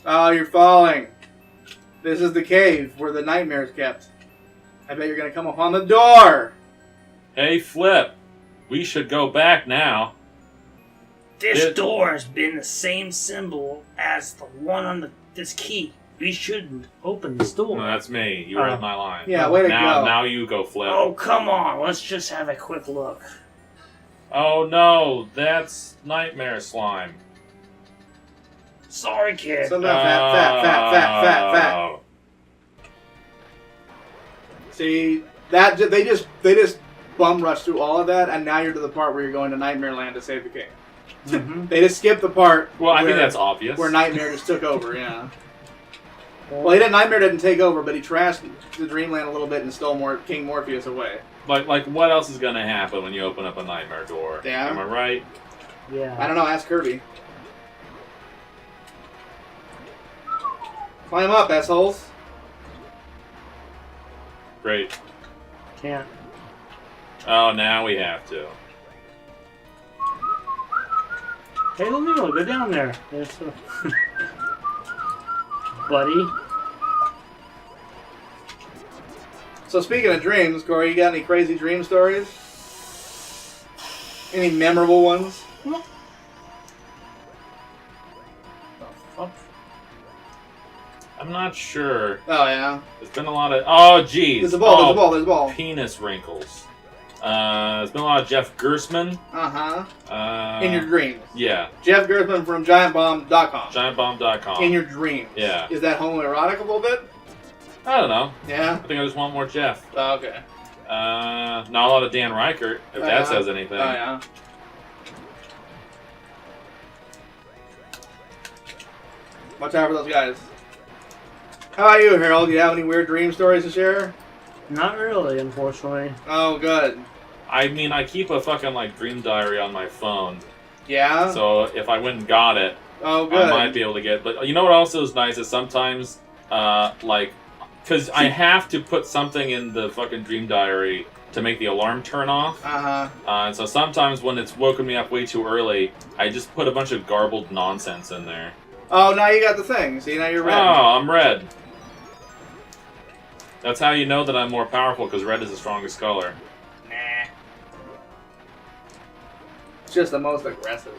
Oh, you're falling. This is the cave where the nightmare is kept. I bet you're going to come upon the door. Hey, Flip. We should go back now. This door has been the same symbol as the one on this key. We shouldn't open this door. No, that's me. You read my line. Yeah, way to go. Now you go, Flip. Oh, come on. Let's just have a quick look. Oh, no. That's nightmare slime. Sorry, kid. So no, fat. See, that they just bum rushed through all of that, and now you're to the part where you're going to Nightmare Land to save the king. Mm-hmm. They just skipped the part. Well, I think that's obvious. Where Nightmare just took over. Yeah. Well, Nightmare didn't take over, but he trashed the Dreamland a little bit and stole King Morpheus away. Like, what else is going to happen when you open up a nightmare door? Yeah. Am I right? Yeah. I don't know. Ask Kirby. Climb up, assholes. Great. Can't. Oh, now we have to. Hey, Little Nemo, go down there. There's buddy. So speaking of dreams, Corey, you got any crazy dream stories? Any memorable ones? The fuck? I'm not sure. Oh, yeah. There's been a lot of... Oh, geez. There's a ball, there's a ball. Penis wrinkles. There's been a lot of Jeff Gersman. Uh-huh. In your dreams. Yeah. Jeff Gersman from GiantBomb.com. GiantBomb.com. In your dreams. Yeah. Is that homoerotic a little bit? I don't know. Yeah? I think I just want more Jeff. Oh, okay. Not a lot of Dan Reichert, if that says anything. Oh, yeah. Watch out for those guys. How about you, Harold? Do you have any weird dream stories to share? Not really, unfortunately. Oh, good. I mean, I keep a fucking, dream diary on my phone. Yeah? So if I went and got it, oh, good. I might be able to get... But you know what also is nice is sometimes, because I have to put something in the fucking dream diary to make the alarm turn off. Uh-huh. And so sometimes when it's woken me up way too early, I just put a bunch of garbled nonsense in there. Oh, now you got the thing. See, now you're red. Oh, I'm red. That's how you know that I'm more powerful, because red is the strongest color. Nah. It's just the most aggressive.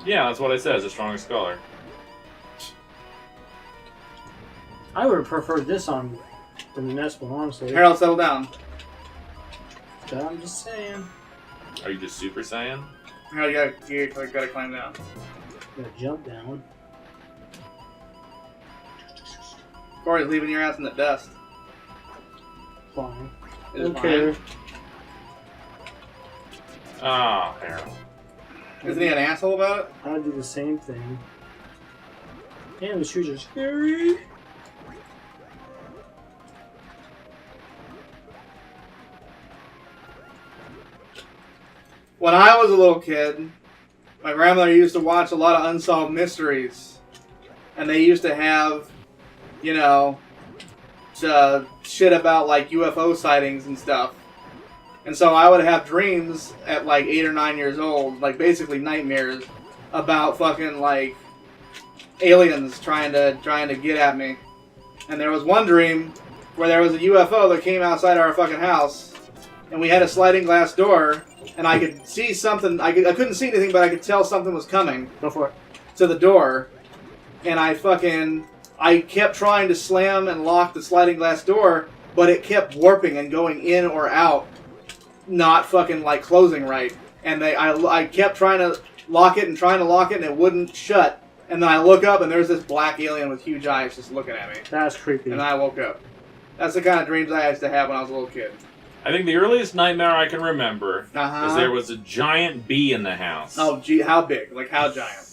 Yeah, that's what I said. It's the strongest color. I would have preferred this on than the next one, honestly. Harold, settle down. But I'm just saying. Are you just Super Saiyan? Harold, you gotta climb down. Gotta jump down. Corey's leaving your ass in the dust. Fine. Is it Okay. fine? Oh, Harold. Isn't he an asshole about it? I would do the same thing. And the shoes are scary. When I was a little kid, my grandmother used to watch a lot of Unsolved Mysteries. And they used to have, you know, shit about, UFO sightings and stuff. And so I would have dreams at, 8 or 9 years old, basically nightmares, about fucking, aliens trying to get at me. And there was one dream where there was a UFO that came outside our fucking house, and we had a sliding glass door, and I could see something. I couldn't see anything, but I could tell something was coming. Go for it. To the door, and I kept trying to slam and lock the sliding glass door, but it kept warping and going in or out, not fucking closing right. And I kept trying to lock it and it wouldn't shut. And then I look up and there's this black alien with huge eyes just looking at me. That's creepy. And I woke up. That's the kind of dreams I used to have when I was a little kid. I think the earliest nightmare I can remember is there was a giant bee in the house. Oh, gee, how big? How giant?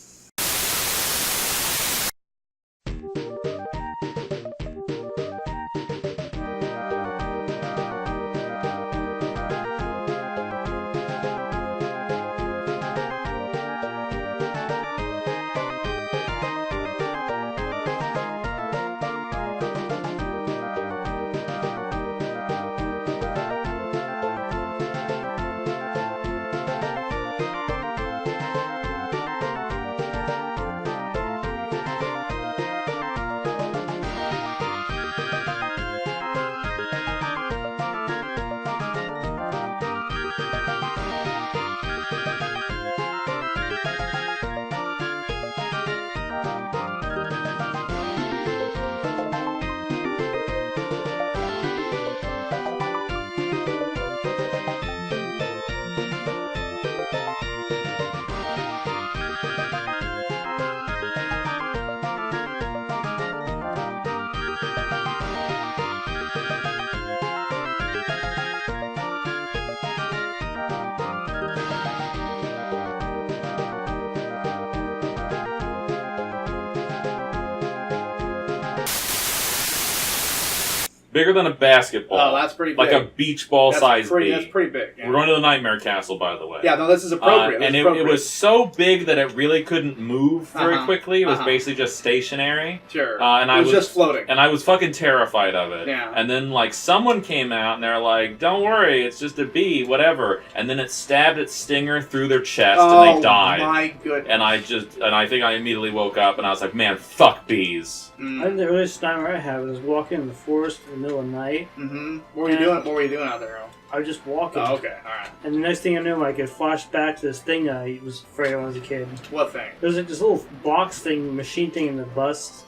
bigger than a basketball. Oh, that's pretty big. Like a beach ball size bee. That's pretty big. Yeah. We're going to the Nightmare Castle, by the way. Yeah, no, this is appropriate. And it was so big that it really couldn't move very quickly. It was basically just stationary. Sure. And it was just floating. And I was fucking terrified of it. Yeah. And then, like, someone came out and they're like, don't worry, it's just a bee, whatever. And then it stabbed its stinger through their chest and they died. Oh, my goodness. And I think I immediately woke up and I was like, man, fuck bees. I think the earliest nightmare I had was walking in the forest in the middle of the night. Mm-hmm. What were you doing? What were you doing out there, Earl? I was just walking. Oh, okay, all right. And the next thing I knew, like, it flashed back to this thing I was afraid of when I was a kid. What thing? There's like this little box thing, machine thing in the bus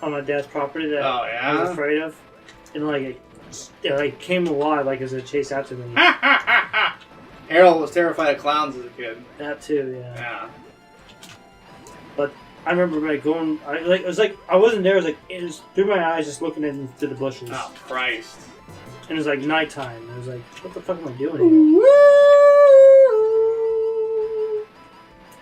on my dad's property that I was afraid of, and like it came alive, like as it chased after me. Harold was terrified of clowns as a kid. That too, yeah. Yeah. But I remember like going, it was like I wasn't there. It was through my eyes, just looking into the bushes. Oh Christ! And it was like nighttime. It was like, what the fuck am I doing here?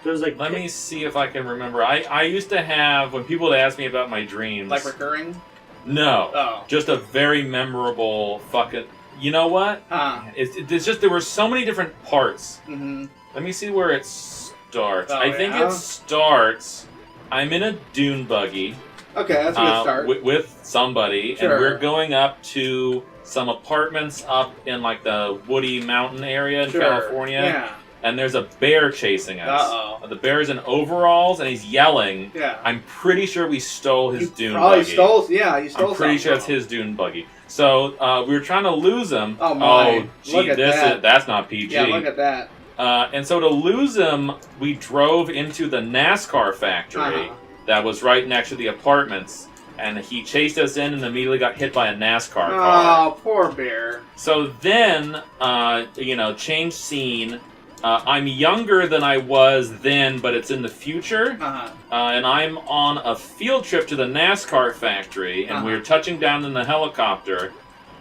So it was like, let me see if I can remember. I used to have, when people would ask me about my dreams. Like recurring? No. Oh. Just a very memorable fucking. You know what? Huh. It's just there were so many different parts. Mm-hmm. Let me see where it starts. Oh, I think it starts. I'm in a dune buggy. Okay, that's a good start. With somebody, Sure. and we're going up to some apartments up in like the woody mountain area in California. Yeah. And there's a bear chasing us. Uh-oh. The bear's in overalls and he's yelling. Yeah. I'm pretty sure we stole his dune buggy. buggy. You stole I'm pretty sure it's his dune buggy. So we were trying to lose him. Oh my! Oh, gee, that's not PG. Yeah, look at that. And so to lose him, we drove into the NASCAR factory that was right next to the apartments, and he chased us in and immediately got hit by a NASCAR car. Oh, poor bear. So then, change scene. I'm younger than I was then, but it's in the future. And I'm on a field trip to the NASCAR factory, and we're touching down in the helicopter.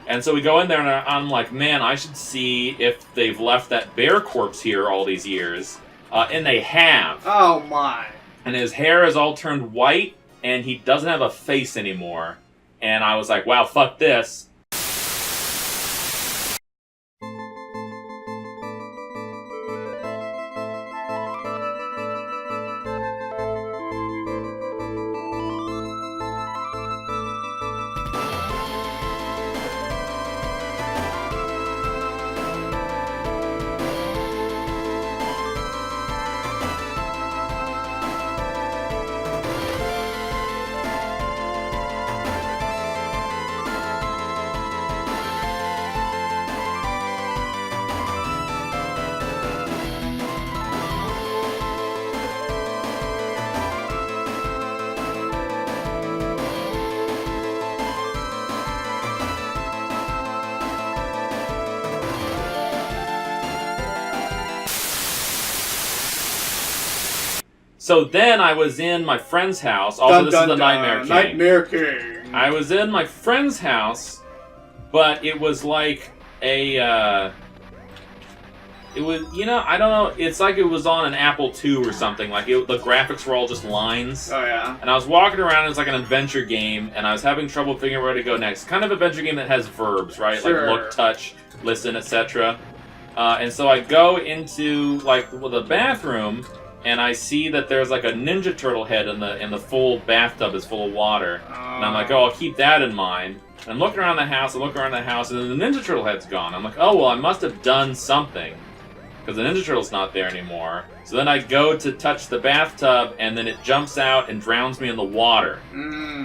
And so we go in there, and I'm like, man, I should see if they've left that bear corpse here all these years. And they have. Oh, my. And his hair is all turned white, and he doesn't have a face anymore. And I was like, wow, fuck this. So then I was in my friend's house. Also, this is the Nightmare King. Nightmare King. I was in my friend's house, but it was like a... it was, I don't know. It's like it was on an Apple II or something. Like, the graphics were all just lines. Oh, yeah. And I was walking around, it was like an adventure game, and I was having trouble figuring out where to go next. Kind of adventure game that has verbs, right? Sure. Like look, touch, listen, etc. And so I go into, like, the bathroom, and I see that there's like a Ninja Turtle head in the full bathtub is full of water. And I'm like, oh, I'll keep that in mind. And I'm looking around the house, and then the Ninja Turtle head's gone. I'm like, oh, well, I must have done something, because the Ninja Turtle's not there anymore. So then I go to touch the bathtub, and then it jumps out and drowns me in the water.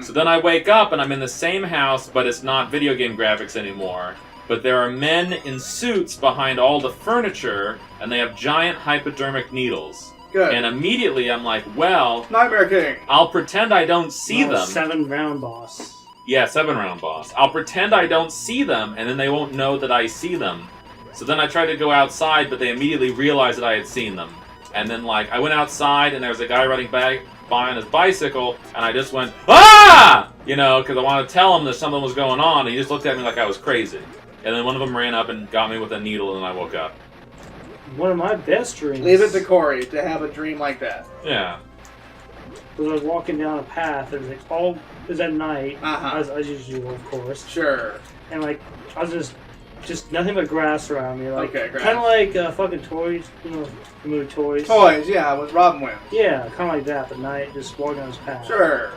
So then I wake up, and I'm in the same house, but it's not video game graphics anymore. But there are men in suits behind all the furniture, and they have giant hypodermic needles. Good. And immediately I'm like, well... Nightmare King. I'll pretend I don't see them. 7-round boss. Yeah, 7-round boss. I'll pretend I don't see them, and then they won't know that I see them. So then I tried to go outside, but they immediately realized that I had seen them. And then, like, I went outside, and there was a guy riding by on his bicycle, and I just went, ah! Because I wanted to tell him that something was going on, and he just looked at me like I was crazy. And then one of them ran up and got me with a needle, and I woke up. One of my best dreams. Leave it to Corey to have a dream like that. Yeah. Was I was walking down a path, it was like it was at night, Uh-huh. as usual, of course. Sure. and like I was just nothing but grass around me, like okay, kind of like fucking Toys, you know, the movie Toys. Toys, yeah, with Robin Williams. Yeah, kind of like that, but night just walking on his path. Sure.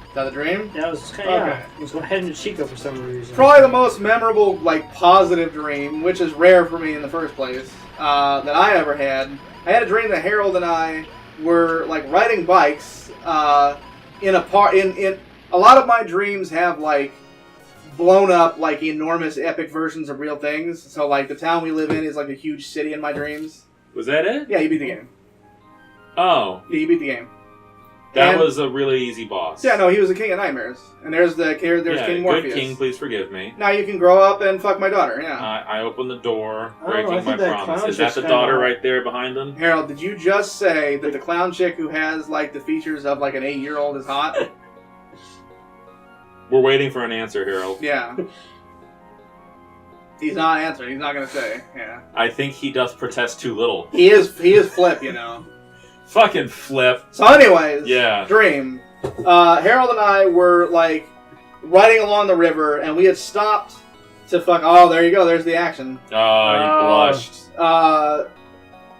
Is that a dream? Yeah, it was kind of yeah. It was heading to Chico for some reason. Probably the most memorable, like, positive dream, which is rare for me in the first place, that I ever had. I had a dream that Harold and I were, like, riding bikes in a part. In a lot of my dreams have, like, blown up, like, enormous, epic versions of real things. So, like, the town we live in is, like, a huge city in my dreams. Was that it? Yeah, you beat the game. Oh. Yeah, you beat the game. That was a really easy boss. Yeah, no, he was the king of nightmares. And there's King Morpheus. Good king, please forgive me. Now you can grow up and fuck my daughter, yeah. I opened the door, Oh, breaking I my think that promise. clown Is that chick's the kinda daughter like- right there behind them? Harold, did you just say that the clown chick who has, like, the features of, like, an 8-year-old is hot? We're waiting for an answer, Harold. Yeah. He's not answering. He's not going to say, yeah. I think he does protest too little. He is Flip, you know. Fucking Flip. So anyways, Yeah. dream. Harold and I were, like, riding along the river, and we had stopped to oh, there you go, there's the action. Oh, you blushed.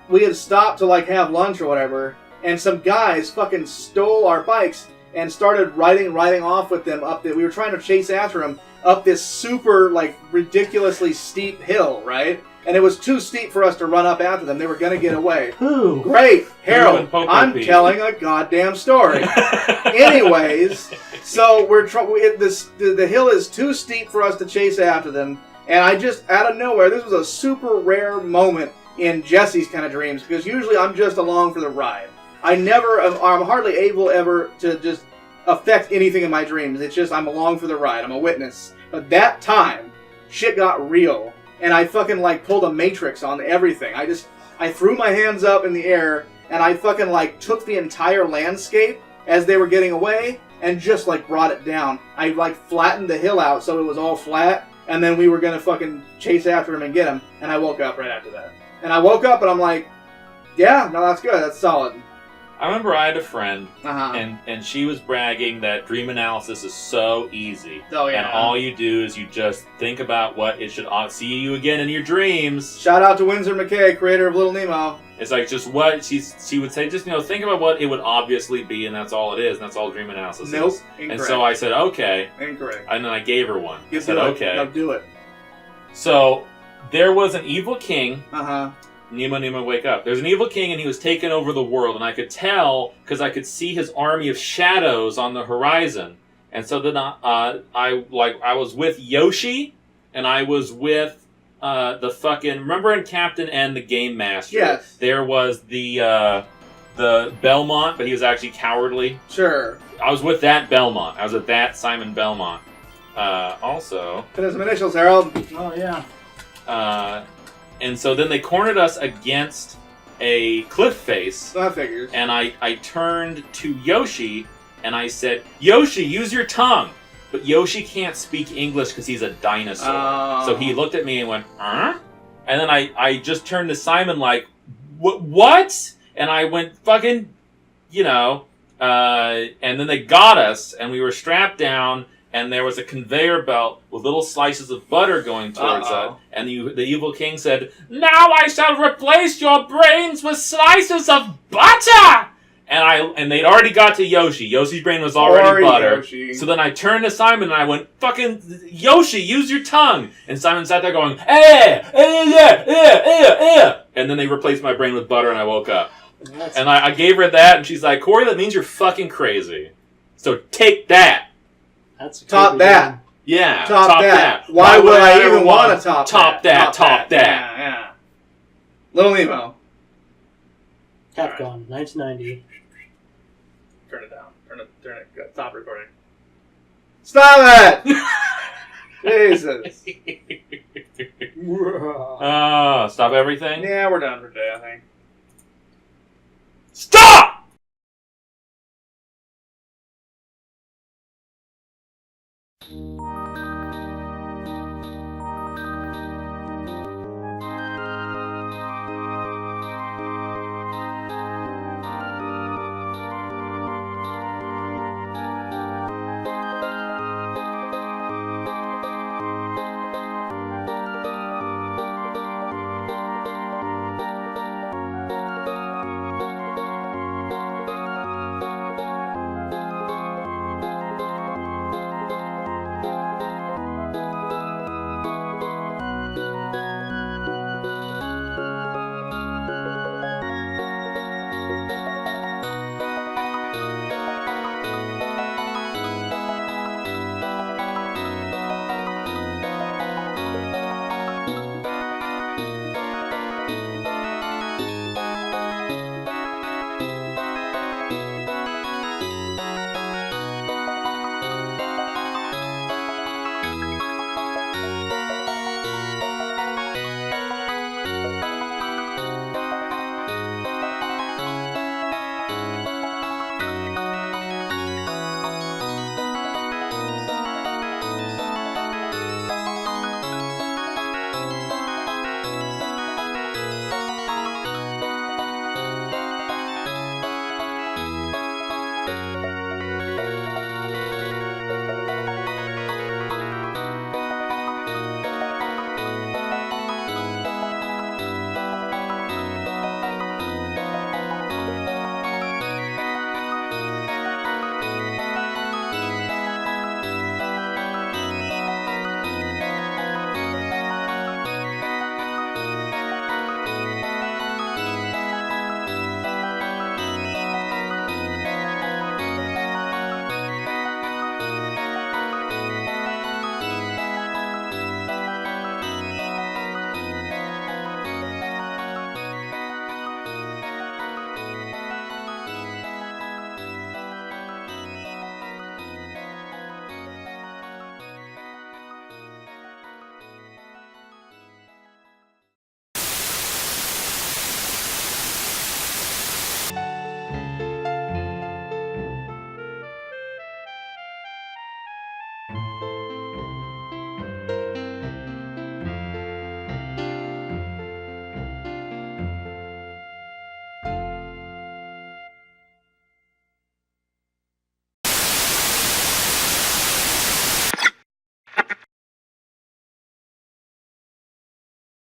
We had stopped to, like, have lunch or whatever, and some guys fucking stole our bikes and started riding off with them up we were trying to chase after them up this super, like, ridiculously steep hill, right? And it was too steep for us to run up after them. They were going to get away. Who? Great. Harold, Popo I'm Pete. telling a goddamn story. Anyways, so the hill is too steep for us to chase after them. And I just, out of nowhere, this was a super rare moment in Jesse's kind of dreams. Because usually I'm just along for the ride. I'm hardly able ever to just affect anything in my dreams. It's just I'm along for the ride. I'm a witness. But that time, shit got real. And I fucking, like, pulled a matrix on everything. I threw my hands up in the air, and I fucking, like, took the entire landscape as they were getting away, and just, like, brought it down. I, like, flattened the hill out so it was all flat, and then we were gonna fucking chase after him and get him, and I woke up right after that. And I woke up, and I'm like, yeah, no, that's good, that's solid. I remember I had a friend, Uh-huh. and she was bragging that dream analysis is so easy. Oh, yeah. And all you do is you just think about what it should see you again in your dreams. Shout out to Winsor McKay, creator of Little Nemo. It's like just what she would say, just, think about what it would obviously be, and that's all it is, and that's all dream analysis Nope, is. incorrect. And so I said, okay. Incorrect. And then I gave her one. I said, do it. okay. No, do it. So there was an evil king. Uh-huh. Nemo, wake up. There's an evil king, and he was taking over the world, and I could tell because I could see his army of shadows on the horizon. And so then I was with Yoshi, and I was with the fucking, remember in Captain N, the Game Master? Yes. There was the Belmont, but he was actually cowardly. Sure. I was with that Belmont. I was with that Simon Belmont. Also. Put in some initials, Harold. Oh yeah. And so then they cornered us against a cliff face. That figures. And I turned to Yoshi and I said, Yoshi, use your tongue. But Yoshi can't speak English because he's a dinosaur. Oh. So he looked at me and went, huh? And then I just turned to Simon like, what? And I went, fucking, and then they got us and we were strapped down. And there was a conveyor belt with little slices of butter going towards us. And the evil king said, now I shall replace your brains with slices of butter! And they'd already got to Yoshi. Yoshi's brain was already butter. Yoshi. So then I turned to Simon and I went, fucking, Yoshi, use your tongue! And Simon sat there going, yeah. And then they replaced my brain with butter and I woke up. And I gave her that and she's like, Corey, that means you're fucking crazy. So take that. That's top that. Yeah. Top that. Why would I even want to top that? Top that. Yeah. Little Nemo. Capcom, 1990. Turn it down. Turn it. Stop recording. Stop it! Jesus. Stop everything? Yeah, we're done for today, I think. Stop!